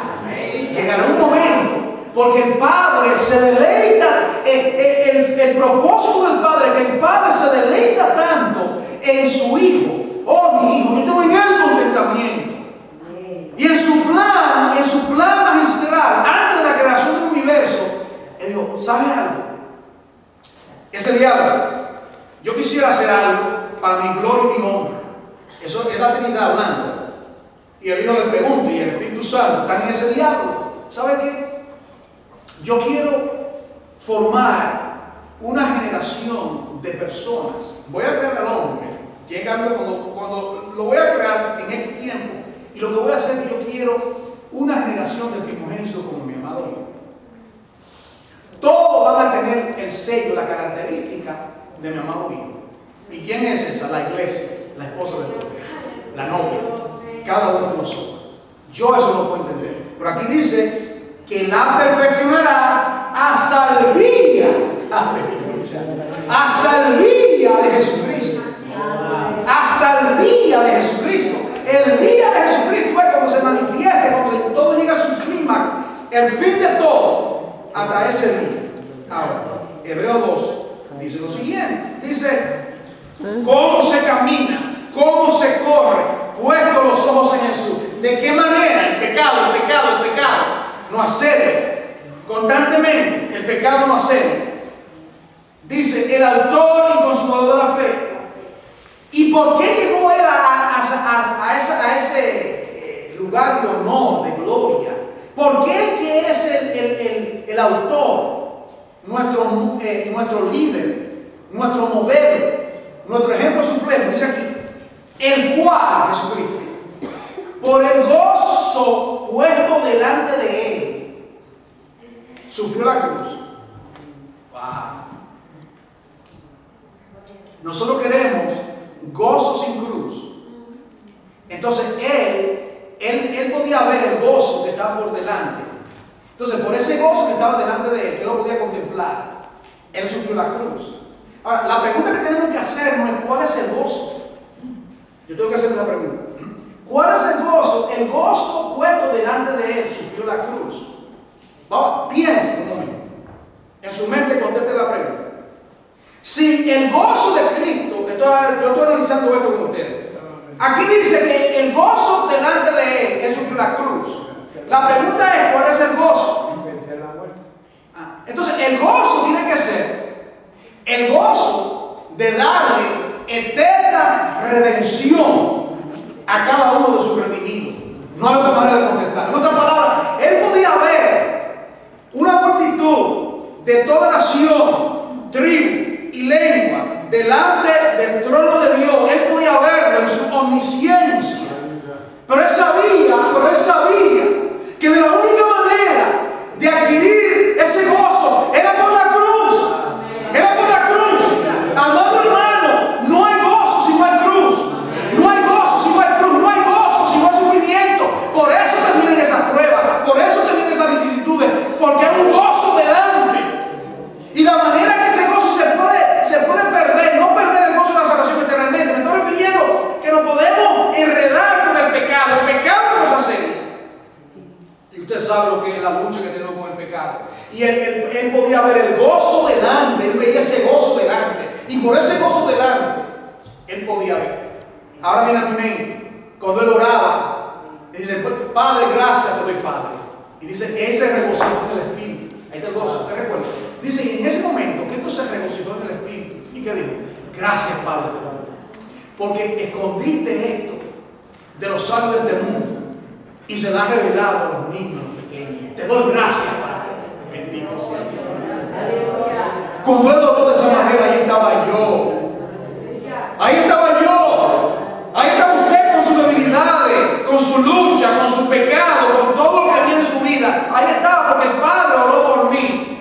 Llegará un momento, porque el Padre se deleita, el propósito del Padre, que el Padre se deleita tanto en su Hijo. Oh, mi hijo, yo tengo en Él contentamiento. Y en su plan magistral, antes de la creación del universo, Él dijo: ¿sabe algo? Ese diálogo, yo quisiera hacer algo para mi gloria y mi honra. Eso es la Trinidad hablando. Y el Hijo le pregunta, y el Espíritu Santo están en ese diálogo. ¿Sabe qué? Yo quiero formar una generación de personas. Voy a crear al hombre. Llega cuando lo voy a crear en este tiempo. Y lo que voy a hacer, yo quiero una generación de primogénitos como mi amado hijo. Todos van a tener el sello, la característica de mi amado hijo. ¿Y quién es esa? La iglesia, la esposa del Cordero, la novia, cada uno de nosotros. Yo eso no puedo entender. Pero aquí dice que la perfeccionará hasta el día, hasta el día de Jesucristo. Hasta el día de Jesucristo. El día de Jesucristo es cuando se manifieste, cuando todo llega a su clímax, el fin de todo, hasta ese día. Ahora, Hebreos 2 dice lo siguiente, dice, cómo se camina, cómo se corre, puesto los ojos en Jesús. ¿De qué manera? El pecado nos asedia constantemente, el pecado nos asedia. Dice, el autor y consumador de la fe. ¿Y por qué llegó él a ese lugar de honor, de gloria? ¿Por qué que es el autor, nuestro líder, nuestro modelo, nuestro ejemplo supremo? Dice aquí, el cual, Jesucristo, por el gozo puesto delante de él, sufrió la cruz. Wow. Nosotros queremos gozo sin cruz. Entonces él podía ver el gozo que estaba por delante. Entonces por ese gozo que estaba delante de él, él lo podía contemplar. Él sufrió la cruz. Ahora, la pregunta que tenemos que hacer no es ¿cuál es el gozo? Yo tengo que hacer una pregunta. ¿Cuál es el gozo? El gozo puesto delante de él sufrió la cruz. Vamos, piensa un momento. En su mente conteste la pregunta. Si el gozo de Cristo, yo estoy analizando esto con ustedes. Aquí dice que el gozo delante de él sufrió la cruz. La pregunta es, ¿cuál es el gozo? Entonces, el gozo tiene que ser el gozo de darle eterna redención a cada uno de sus redimidos. No hay otra manera de contestar. En otras palabras, él podía ver una multitud de toda nación, tribu y lengua delante del trono de Dios. Él podía verlo en su omnisciencia. Pero él sabía que de la única manera de adquirir ese gozo era por la cruz. Era por la cruz. Amado hermano, no hay gozo si no hay cruz. No hay gozo si no hay cruz. No hay gozo si no hay sufrimiento. Por eso terminan esas pruebas. Por eso terminan esas vicisitudes. Porque hay un gozo delante. Y la manera que ese gozo se puede perder, no perder el gozo de la salvación eternamente. Me estoy refiriendo que no podemos enredar con el pecado. El pecado que nos hace. Y usted sabe lo que es la lucha que tenemos con el pecado. Y él podía ver el gozo delante. Él veía ese gozo delante. Y por ese gozo delante, él podía ver. Ahora viene a mi mente, cuando él oraba, y dice, Padre, gracias te doy, Padre. Y dice, ese regocijó en el Espíritu. Ahí está el gozo, ¿te recuerdas? Dice, y en ese momento, que esto se regocijó en el Espíritu. ¿Y qué dijo? Gracias, Padre, te doy. Porque escondiste esto de los sabios de este mundo y se lo has revelado a los niños pequeños. Te doy gracias, Padre. Bendito sea. Cuando él oró de esa manera, ahí estaba yo. Ahí estaba yo. Ahí estaba usted con sus debilidades, con su lucha, con su pecado, con todo lo que viene en su vida. Ahí estaba porque el Padre oró por mí.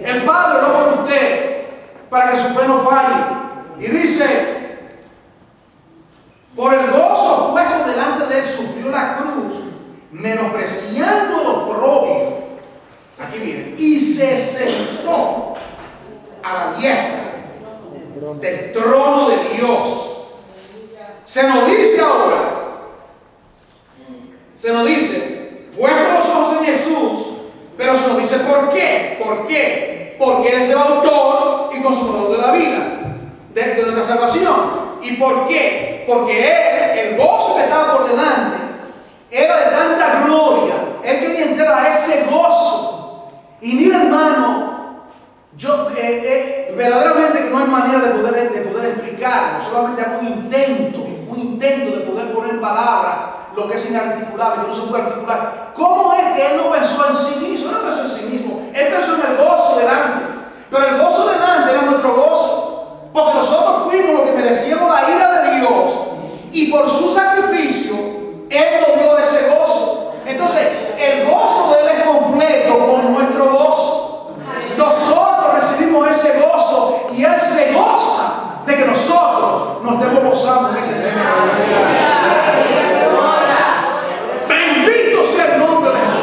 El Padre oró por usted para que su fe no falle. Y dice, por el gozo puesto delante de él sufrió la cruz, menospreciando el oprobio. Aquí viene. Y se sentó a la diestra del trono de Dios. Se nos dice ahora, se nos dice, puesto los ojos en Jesús, pero se nos dice ¿por qué? ¿Por qué? Porque Él es el autor y consumador de la vida, de nuestra salvación. ¿Y por qué? Porque Él, el gozo que estaba por delante, era de tanta gloria. Él quería entrar a ese gozo. Y mira, hermano, yo verdaderamente que no hay manera de poder explicarlo. Solamente hago un intento de poder poner en palabras lo que es inarticulable, que no se puede articular. ¿Cómo es que él no pensó en sí mismo? Él no pensó en sí mismo. Él pensó en el gozo delante. Pero el gozo delante era nuestro gozo. Porque nosotros fuimos los que merecíamos la ira de Dios. Y por su sacrificio, Él nos dio ese gozo. Entonces, el gozo de Él es completo con nuestro gozo. Nosotros recibimos ese gozo y Él se goza de que nosotros nos estemos gozando en ese tema. Bendito sea el nombre de Jesús.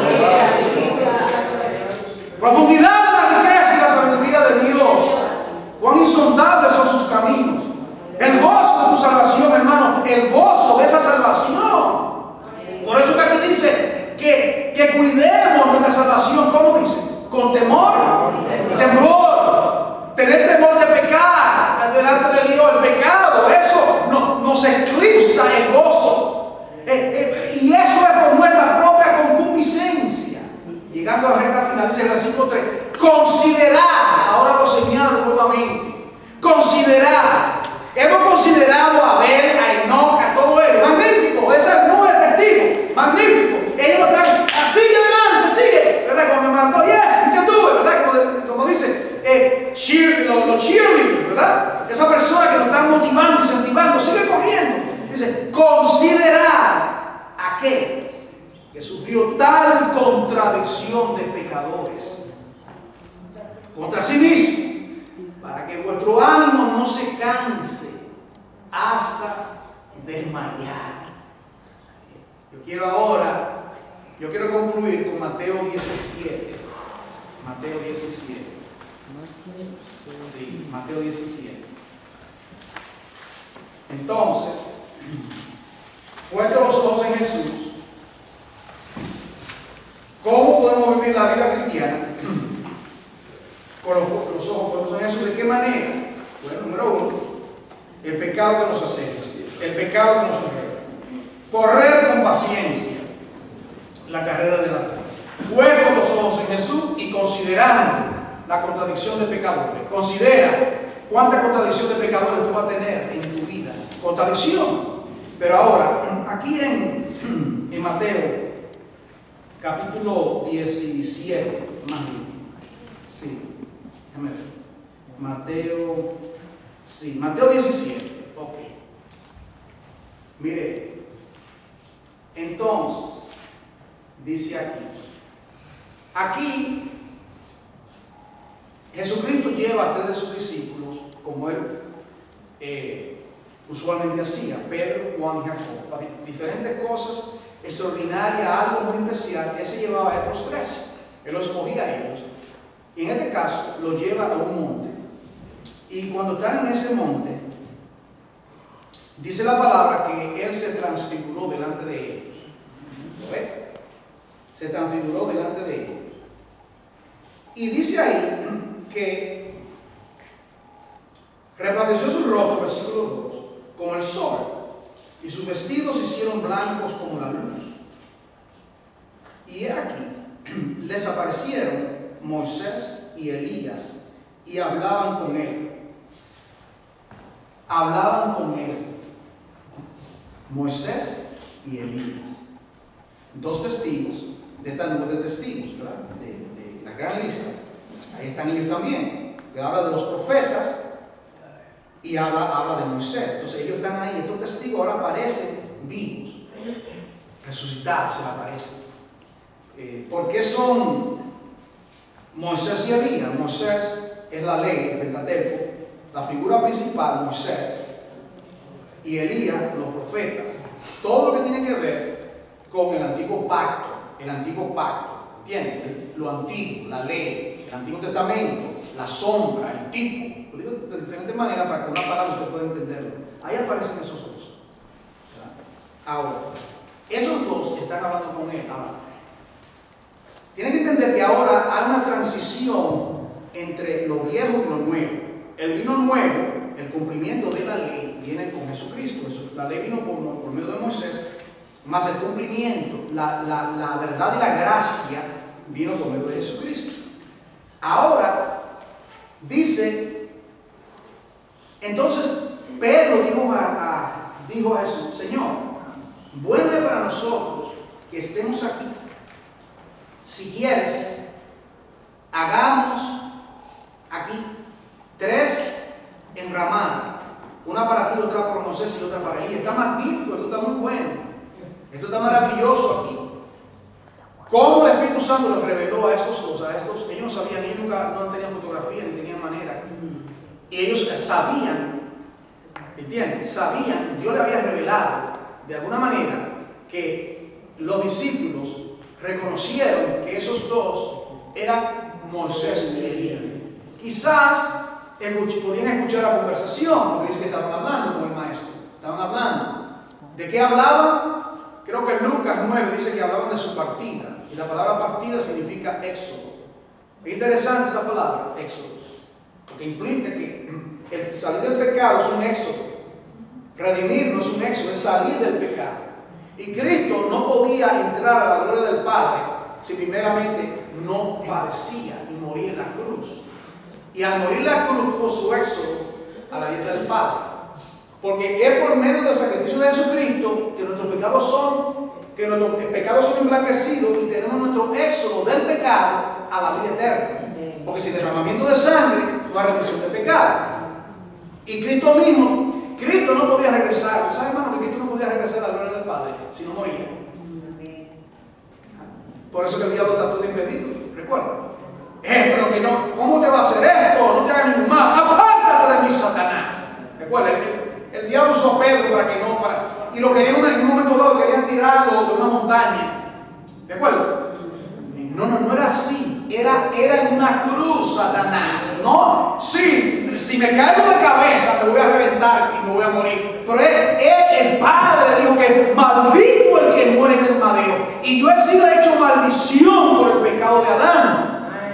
Profundidad de la riqueza y la sabiduría de Dios. Cuán insondables son sus caminos. El gozo de tu salvación, hermano. El gozo de esa salvación. Por eso que aquí dice que cuidemos nuestra salvación. ¿Cómo dice? Con temor y temor. Tener temor de pecar delante de Dios. El pecado, eso nos eclipsa el gozo. Y eso es por nuestra propia concupiscencia. Llegando a la recta final, dice el versículo 3. Considerar, ahora lo señala nuevamente. Considerar. Hemos considerado a Abel, a Enoch, a todo ello. Magnífico, esa nube de testigos. Magnífico. Ellos están, sigue adelante, sigue. ¿Verdad? Cuando me mandó, yes, ¿y qué tuve? ¿Verdad? Como dice, los cheerleaders, ¿verdad? Esa persona que nos está motivando, incentivando, sigue corriendo. Dice, considerar aquel que sufrió tal contradicción de pecadores contra sí mismo, para que vuestro ánimo no se canse hasta desmayar. Yo quiero concluir con Mateo 17. Mateo 17. Sí, Mateo 17. Entonces, puesto los ojos en Jesús, ¿cómo podemos vivir la vida cristiana? Con los ojos puestos en Jesús. ¿De qué manera? Bueno, número uno, el pecado que nos acecha, el pecado que nos sujeta. Correr con paciencia la carrera de la fe. Puesto los ojos en Jesús y considerando la contradicción de pecadores. Considera cuánta contradicción de pecadores tú vas a tener en tu vida. Contradicción. Pero ahora, aquí en Mateo, capítulo 17, más bien. Sí. Mateo 17. Ok. Mire, entonces, dice aquí Jesucristo lleva a 3 de sus discípulos, como él usualmente hacía, Pedro, Juan y Jacobo, para diferentes cosas extraordinarias, algo muy especial. Él se llevaba a estos 3, él los escogía a ellos. Y en este caso, lo lleva a un monte. Y cuando están en ese monte, dice la palabra que Él se transfiguró delante de ellos. ¿Lo ve? Se transfiguró delante de ellos. Y dice ahí que resplandeció su rostro, versículo 2, como el sol, y sus vestidos se hicieron blancos como la luz. Y aquí les aparecieron Moisés y Elías y hablaban con él. Hablaban con él. Moisés y Elías. 2 testigos de esta nube de testigos, ¿verdad? De la gran lista. Ahí están ellos también. Que habla de los profetas y habla de Moisés. Entonces ellos están ahí. Estos testigos ahora aparecen vivos, resucitados, se aparecen. ¿Por qué son Moisés y Elías? Moisés es la ley, el Pentateuco, la figura principal, Moisés, y Elías, los profetas. Todo lo que tiene que ver con el antiguo pacto, ¿entienden? Lo antiguo, la ley, el Antiguo Testamento, la sombra, el tipo. Lo digo de diferentes maneras para que una palabra usted pueda entenderlo. Ahí aparecen esos 2. Ahora, esos 2 están hablando con él. Ahora, tienen que entender que ahora hay una transición entre lo viejo y lo nuevo. El vino nuevo, el cumplimiento de la ley, viene con Jesucristo. La ley vino por medio de Moisés, más el cumplimiento, la verdad y la gracia vino por medio de Jesucristo. Ahora, dice, entonces Pedro dijo a Jesús: Señor, bueno es para nosotros que estemos aquí. Si quieres, hagamos para Elías. Está magnífico, esto está muy bueno. Esto está maravilloso aquí. ¿Cómo el Espíritu Santo les reveló a estos dos? Ellos no sabían, ellos nunca no tenían fotografía ni tenían manera. Y ellos sabían, ¿entienden? Sabían, Dios le había revelado de alguna manera que los discípulos reconocieron que esos dos eran Moisés y Elías. Quizás podían escuchar la conversación, porque dice que estaban hablando con el maestro. Estaban hablando. ¿De qué hablaban? Creo que en Lucas 9 dice que hablaban de su partida. Y la palabra partida significa éxodo. Es interesante esa palabra, éxodo. Porque implica que el salir del pecado es un éxodo. Redimirnos es un éxodo, es salir del pecado. Y Cristo no podía entrar a la gloria del Padre si primeramente no padecía y moría en la cruz. Y al morir en la cruz tuvo su éxodo a la diestra del Padre. Porque es por medio del sacrificio de Jesucristo que nuestros pecados son emblanquecidos y tenemos nuestro éxodo del pecado a la vida eterna. Porque sin derramamiento de sangre no hay remisión del pecado. Y Cristo mismo, Cristo no podía regresar. ¿Saben, hermano, que Cristo no podía regresar a la gloria del Padre si no moría? Por eso que el diablo trató de impedirlo. ¿Recuerda? Pero que no, ¿cómo te va a hacer esto? No te hagas ningún mal. Apártate de mí, Satanás. Recuerda, el diablo usó a Pedro para que no, y lo querían en un momento dado, querían tirarlo de una montaña. ¿De acuerdo? No era así. Era en una cruz, Satanás. No, sí, si me caigo de cabeza me voy a reventar y me voy a morir. Pero el Padre dijo que maldito el que muere en el madero. Y yo he sido hecho maldición por el pecado de Adán.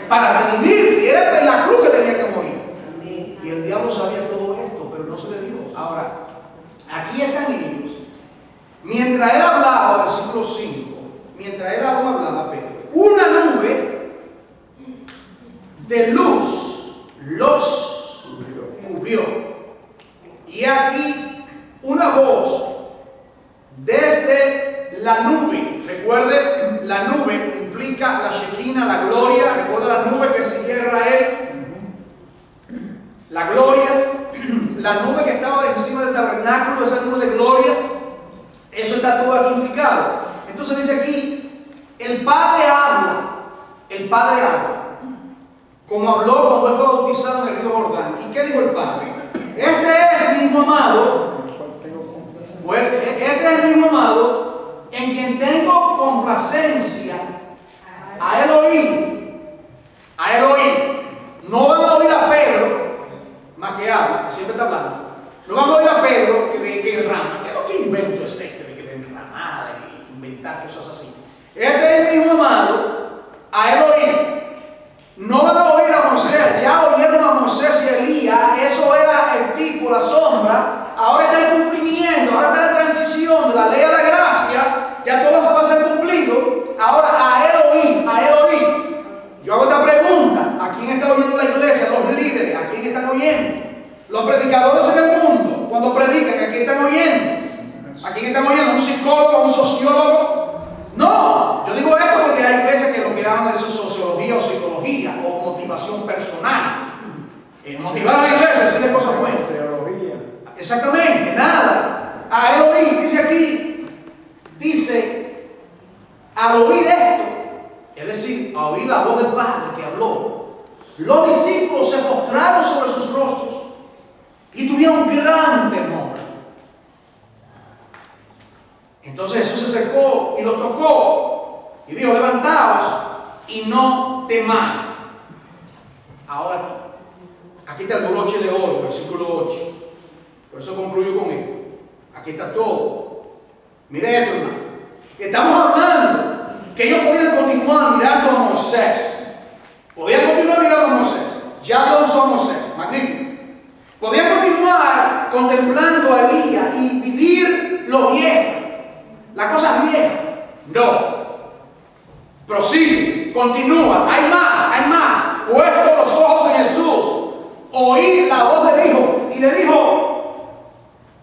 Para redimirte. Y era en la cruz que tenía que morir. Y el diablo sabía todo esto, pero no se le dio. Ahora, aquí están ellos. Mientras él hablaba, versículo 5, mientras él aún hablaba, Pedro, una nube de luz los cubrió. Y aquí una voz desde la nube. Recuerde, la nube implica la Shekinah, la gloria. Recuerda la nube que seguía Israel. La gloria, la nube que estaba encima del tabernáculo, esa nube de gloria. Eso está todo aquí implicado. Entonces dice aquí, el Padre habla. El Padre habla. Como habló cuando él fue bautizado en el río Jordán. ¿Y qué dijo el Padre? Este es mi hijo amado. Pues, este es mi hijo amado, en quien tengo complacencia. A él oír. A él oír. No van a oír a Pedro, más que habla, que siempre está hablando. No van a oír a Pedro que derrama. ¿Qué es lo que invento es este? De que derramada y inventar cosas así. Este es mi hijo amado, a él oír. No van a oír a Moisés. Ya oyeron a Moisés y Elías. Eso era el tipo, la sombra. Ahora está el cumplimiento. Ahora está la transición de la ley a la gracia. Ya todo eso va a ser cumplido. Ahora a él oír, a él oír. Yo hago esta pregunta. ¿A quién está oyendo la iglesia? Los líderes. ¿A quién están oyendo? Los predicadores en el mundo. Cuando predican, ¿a quién están oyendo? ¿A quién están oyendo? ¿Un psicólogo? ¿Un sociólogo? No, yo digo esto porque hay iglesias que lo que llaman de sociología o psicología o motivación personal. Motivar a la iglesia, decirle cosas buenas. Exactamente, nada. A él oír, dice aquí, dice, al oír esto, es decir, a oír la voz del Padre que habló, los discípulos se postraron sobre sus rostros y tuvieron gran temor. Entonces Jesús se acercó y los tocó y dijo, levantaos y no temáis. Ahora aquí está el broche de oro, versículo 8. Por eso concluyo con esto. Aquí está todo. Mire esto, hermano. Estamos hablando que ellos podían continuar mirando a Moisés. Podían continuar mirando a Moisés. Ya Dios usó a Moisés. Magnífico. Podían continuar contemplando a Elías y vivir lo viejo. Las cosas viejas. No. Prosigue, continúa. Hay más. Puesto los ojos en Jesús. Oí la voz del Hijo. Y le dijo,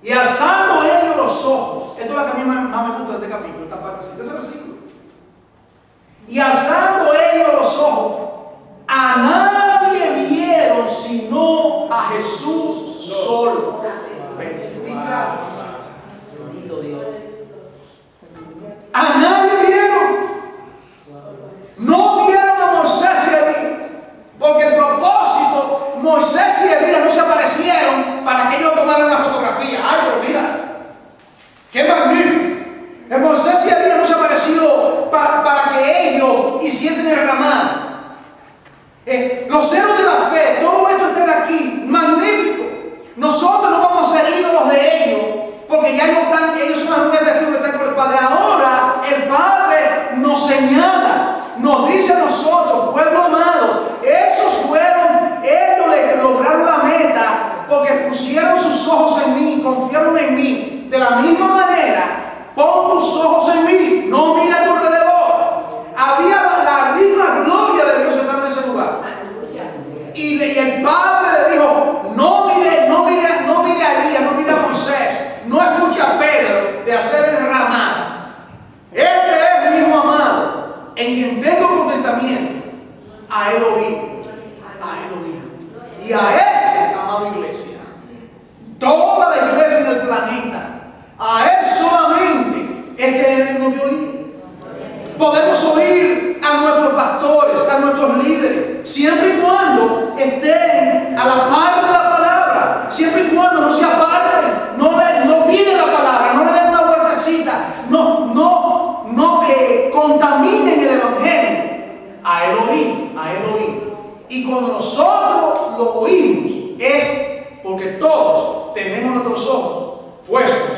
y alzando ellos los ojos. Esto es lo que a mí más me gusta de este capítulo, esta partecita, ese versículo. Y alzando ellos los ojos, a nadie vieron sino a Jesús solo. Bendita. Los celos de la fe, todo esto está aquí, magnífico. Nosotros no vamos a ser ídolos de ellos, porque ya ellos son las nueve testigos que están con el Padre. Ahora el Padre nos señala, nos dice a nosotros, pueblo amado, ellos lograron la meta porque pusieron sus ojos en mí, confiaron en mí. De la misma manera, pon tus ojos en mí, no mira a tu alrededor. Había la misma gloria de Dios estaba en ese lugar. Y el Padre le dijo, no mire a Elías, no mire a Moisés, no escuche a Pedro de hacer enramada. Este es mi hijo amado, en quien tengo contentamiento. A él oí. Y a ese, amada iglesia, toda la iglesia en el planeta, a él solamente es que debemos de oír. Podemos oír a nuestros pastores, a nuestros líderes, siempre y cuando estén a la par de la palabra, siempre y cuando no se aparten, no piden la palabra, no le den una vueltecita, no contaminen el evangelio. A él oí. Y cuando nosotros lo oímos es porque todos tenemos nuestros ojos puestos